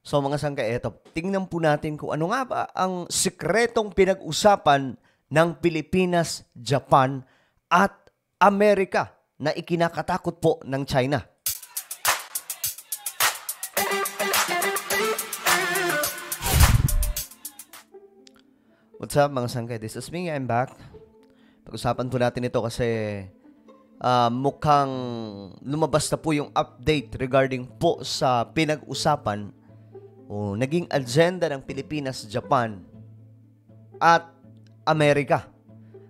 So mga sangkay, eto, tingnan po natin kung ano nga ba ang sikretong pinag-usapan ng Pilipinas, Japan at Amerika na ikinakatakot po ng China. What's up mga sangkay? This is me, I'm back. Pag-usapan po natin ito kasi mukhang lumabas na po yung update regarding po sa pinag-usapan o naging agenda ng Pilipinas, Japan at Amerika.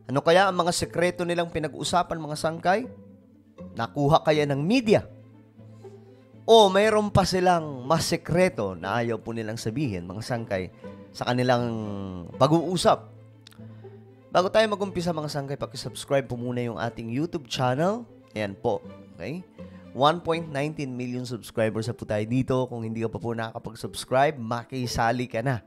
Ano kaya ang mga sekreto nilang pinag-usapan mga sangkay? Nakuha kaya ng media? O mayroon pa silang mas sekreto na ayaw po nilang sabihin mga sangkay sa kanilang pag-uusap? Bago tayo mag-umpisa mga sangkay, paki-subscribe po muna yung ating YouTube channel. Ayan po, okay? 1.19 million subscribers na po tayo dito. Kung hindi ka pa po nakakapag-subscribe, makisali ka na.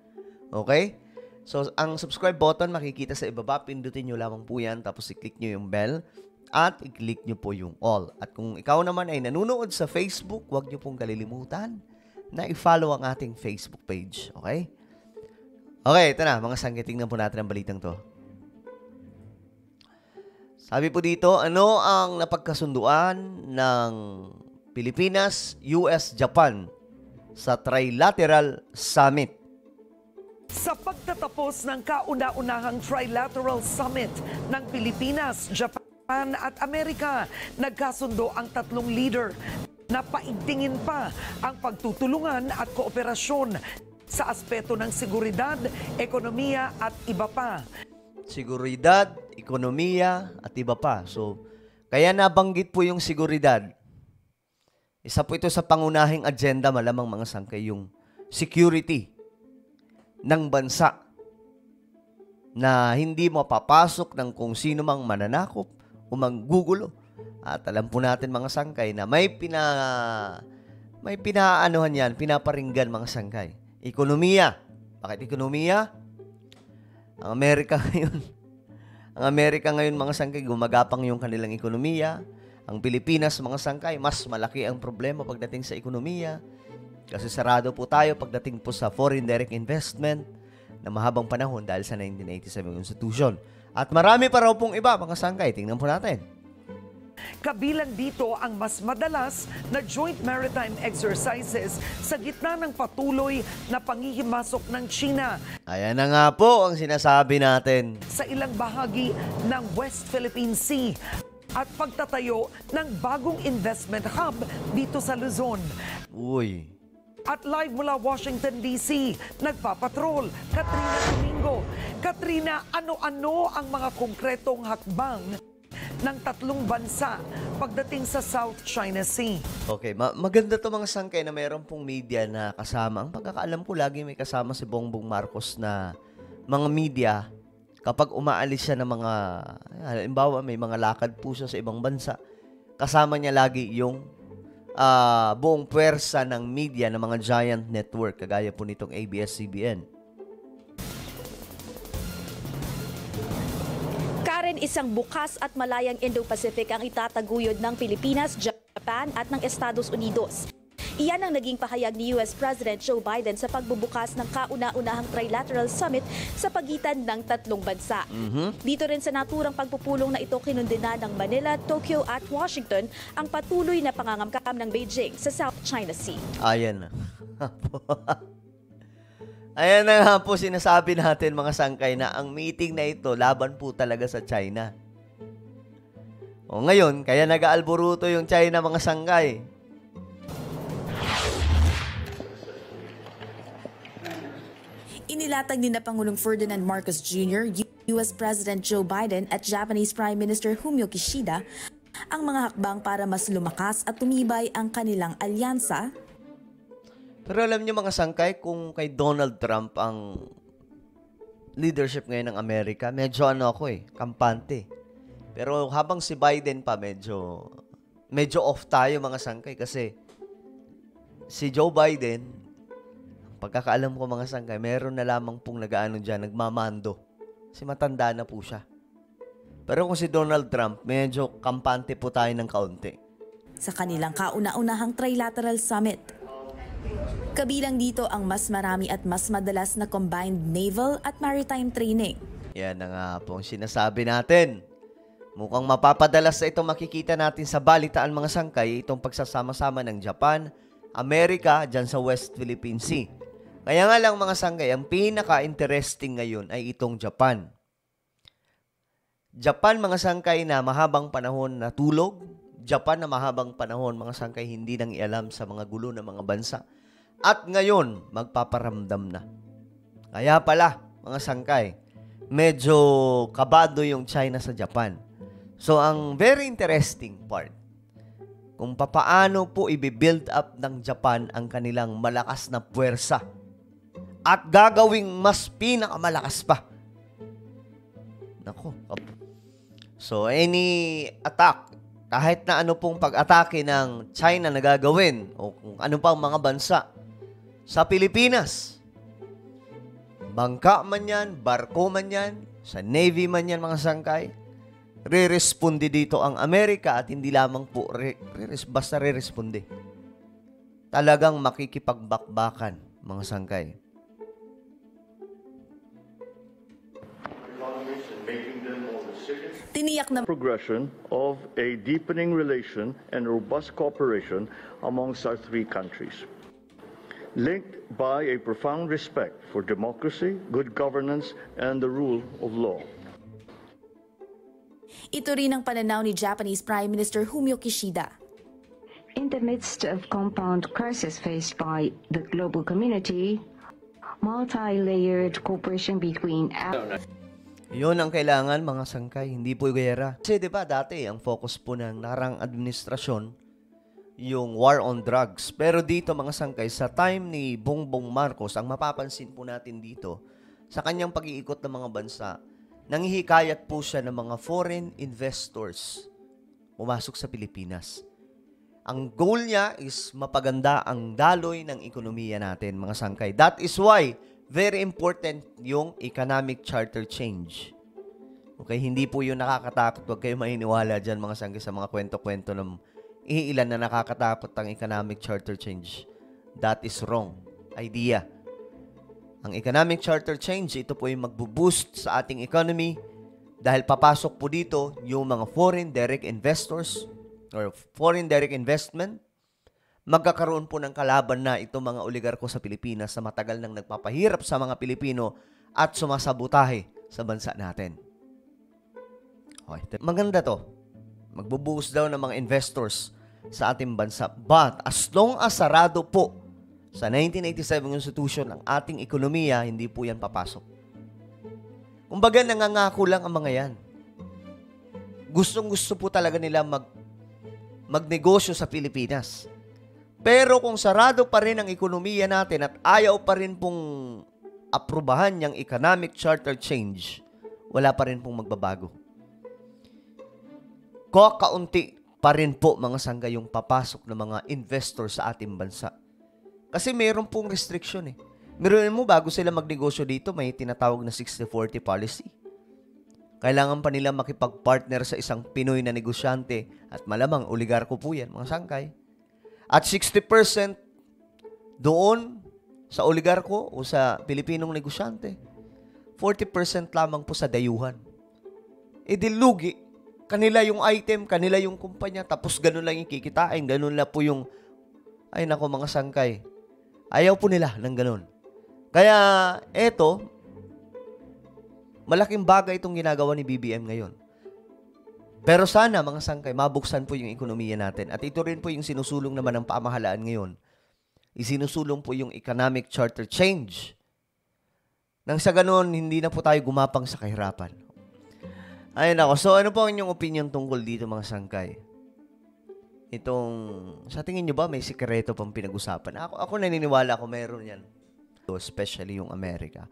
Okay? So, ang subscribe button makikita sa ibaba. Pindutin nyo lamang po yan. Tapos i-click nyo yung bell. At i-click nyo po yung all. At kung ikaw naman ay nanonood sa Facebook, huwag nyo pong kalilimutan na i-follow ang ating Facebook page. Okay? Okay, ito na. Mga sangkay, tingnan po natin ang balitang to. Sabi po dito, ano ang napagkasunduan ng Pilipinas, US, Japan sa Trilateral Summit? Sa pagtatapos ng kauna-unahang Trilateral Summit ng Pilipinas, Japan at Amerika, nagkasundo ang tatlong leader na paigtingin pa ang pagtutulungan at kooperasyon sa aspeto ng seguridad, ekonomiya at iba pa. Seguridad, ekonomiya, at iba pa. So, kaya nabanggit po yung seguridad. Isa po ito sa pangunahing agenda, malamang mga sangkay, yung security ng bansa na hindi mapapasok ng kung sino mang mananakop o manggugulo. At alam po natin mga sangkay na may pinaanuhan yan, pinaparinggan mga sangkay. Ekonomiya. Bakit ekonomiya? Ang Amerika ngayon mga sangkay, gumagapang yung kanilang ekonomiya. Ang Pilipinas mga sangkay, mas malaki ang problema pagdating sa ekonomiya. Kasi sarado po tayo pagdating po sa foreign direct investment na mahabang panahon dahil sa 1987 Constitution. At marami pa raw pong iba mga sangkay. Tingnan po natin. Kabilang dito ang mas madalas na joint maritime exercises sa gitna ng patuloy na panghihimasok ng China. Ayan na nga po ang sinasabi natin. Sa ilang bahagi ng West Philippine Sea at pagtatayo ng bagong investment hub dito sa Luzon. Uy. At live mula Washington, D.C., nagpapatrol, Katrina Domingo. Katrina, ano-ano ang mga konkretong hakbang ng tatlong bansa pagdating sa South China Sea? Okay, maganda to mga sangkay na mayroon pong media na kasama. Ang pagkakaalam ko, lagi may kasama si Bongbong Marcos na mga media kapag umaalis siya ng mga, halimbawa may mga lakad po siya sa ibang bansa, kasama niya lagi yung buong pwersa ng media ng mga giant network, kagaya po nitong ABS-CBN. Isang bukas at malayang Indo-Pacific ang itataguyod ng Pilipinas, Japan at ng Estados Unidos. Iyan ang naging pahayag ni US President Joe Biden sa pagbubukas ng kauna-unahang Trilateral Summit sa pagitan ng tatlong bansa. Dito rin sa naturang pagpupulong na ito kinundina ng Manila, Tokyo at Washington ang patuloy na pangangamkam ng Beijing sa South China Sea. Ayan na. Ayan na nga po sinasabi natin mga sangkay na ang meeting na ito laban po talaga sa China. O ngayon, kaya nag-aalboruto yung China mga sangkay. Inilatag ni na Pangulong Ferdinand Marcos Jr., US President Joe Biden at Japanese Prime Minister Fumio Kishida ang mga hakbang para mas lumakas at tumibay ang kanilang alyansa. Pero alam niyo mga sangkay, kung kay Donald Trump ang leadership ngayon ng Amerika, medyo kampante. Pero habang si Biden pa, medyo off tayo mga sangkay kasi si Joe Biden, pagkakaalam ko mga sangkay, meron na lamang pong nagmamando. Kasi matanda na po siya. Pero kung si Donald Trump, medyo kampante po tayo ng kaunti. Sa kanilang kauna-unahang Trilateral Summit. Kabilang dito ang mas marami at mas madalas na combined naval at maritime training. Yan na nga po ang sinasabi natin. Mukhang mapapadalas na ito makikita natin sa balitaan mga sangkay, itong pagsasama-sama ng Japan, Amerika, dyan sa West Philippine Sea. Kaya nga lang mga sangkay, ang pinaka-interesting ngayon ay itong Japan. Japan mga sangkay na mahabang panahon natulog, Japan na mahabang panahon mga sangkay hindi nang ialam sa mga gulo ng mga bansa. At ngayon, magpaparamdam na. Kaya pala, mga sangkay, medyo kabado yung China sa Japan. So, ang very interesting part, kung papaano po i-build up ng Japan ang kanilang malakas na puwersa at gagawing mas pinakamalakas pa. Nako. So, any attack, kahit na ano pong pag-atake ng China na gagawin o kung ano pang mga bansa sa Pilipinas, bangka man yan, barko man yan, sa Navy man yan mga sangkay, re-responde dito ang Amerika at hindi lamang po basta re-responde. Talagang makikipagbakbakan mga sangkay. Tiniyak na Progression of a deepening relation and robust cooperation amongst our three countries, linked by a profound respect for democracy, good governance, and the rule of law. ito rin ang pananaw ni Japanese Prime Minister Fumio Kishida. In the midst of compound crisis faced by the global community, multi-layered cooperation between Yun ang kailangan mga sangkay, hindi po gera. Kasi 'di ba dati ang focus po ng narang administrasyon yung war on drugs. Pero dito mga sangkay, sa time ni Bongbong Marcos, ang mapapansin po natin dito sa kanyang pag-iikot ng mga bansa, nanghihikayat po siya ng mga foreign investors pumasok sa Pilipinas. Ang goal niya is mapaganda ang daloy ng ekonomiya natin mga sangkay. That is why very important yung economic charter change. Okay, hindi po yun nakakatakot. Huwag kayo maniniwala dyan mga sangkay sa mga kwento-kwento ng iilan na nakakatakot ang economic charter change. That is wrong idea. Ang economic charter change, ito po yung magbo-boost sa ating economy dahil papasok po dito yung mga foreign direct investors or foreign direct investment. Magkakaroon po ng kalaban na itong mga oligarko sa Pilipinas na matagal nang nagpapahirap sa mga Pilipino at sumasabotahe sa bansa natin. Okay. Maganda to. Magbubuhos daw ng mga investors sa ating bansa. But as long as sarado po sa 1987 Constitution ang ating ekonomiya, hindi po yan papasok. Kumbaga nangangako lang ang mga yan. Gustong-gusto po talaga nila magnegosyo sa Pilipinas. Pero kung sarado pa rin ang ekonomiya natin at ayaw pa rin pong aprubahan yung economic charter change, wala pa rin pong magbabago. Kakaunti pa rin po mga sangga yung papasok ng mga investor sa ating bansa. Kasi mayroon pong restriction eh. Meron mo bago sila magnegosyo dito, may tinatawag na 60-40 policy. Kailangan pa nila makipag-partner sa isang Pinoy na negosyante at malamang oligarko po yan, mga sangkay. At 60% doon sa oligarko o sa Pilipinong negosyante. 40% lamang po sa dayuhan. E di lugi. Kanila yung item, kanila yung kumpanya, tapos ganun lang yung kikitain, ganun lang po yung, ay nako mga sangkay. Ayaw po nila ng ganun. Kaya eto, malaking bagay itong ginagawa ni BBM ngayon. Pero sana mga sangkay, mabuksan po yung ekonomiya natin. At ito rin po yung sinusulong naman ng pamahalaan ngayon. Isinusulong po yung economic charter change. Nang sa ganun, hindi na po tayo gumapang sa kahirapan. Ayun ako. So ano po ang inyong opinion tungkol dito mga sangkay? Itong, sa tingin nyo ba may sikreto pang pinag-usapan? Ako naniniwala ko meron yan. Especially yung Amerika.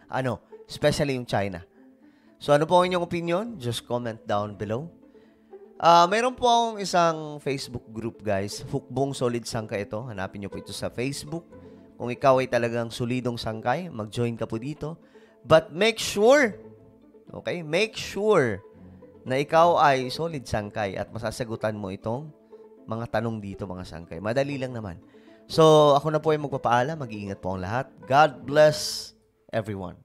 Especially yung China. So ano po ang inyong opinion? Just comment down below. Mayroon po akong isang Facebook group, guys. Hukbong Solid Sangkay ito. Hanapin nyo po ito sa Facebook. Kung ikaw ay talagang solidong sangkay, mag-join ka po dito. But make sure, okay, make sure na ikaw ay solid sangkay at masasagutan mo itong mga tanong dito, mga sangkay. Madali lang naman. So, ako na po ay magpapaalam. Mag-iingat po ang lahat. God bless everyone.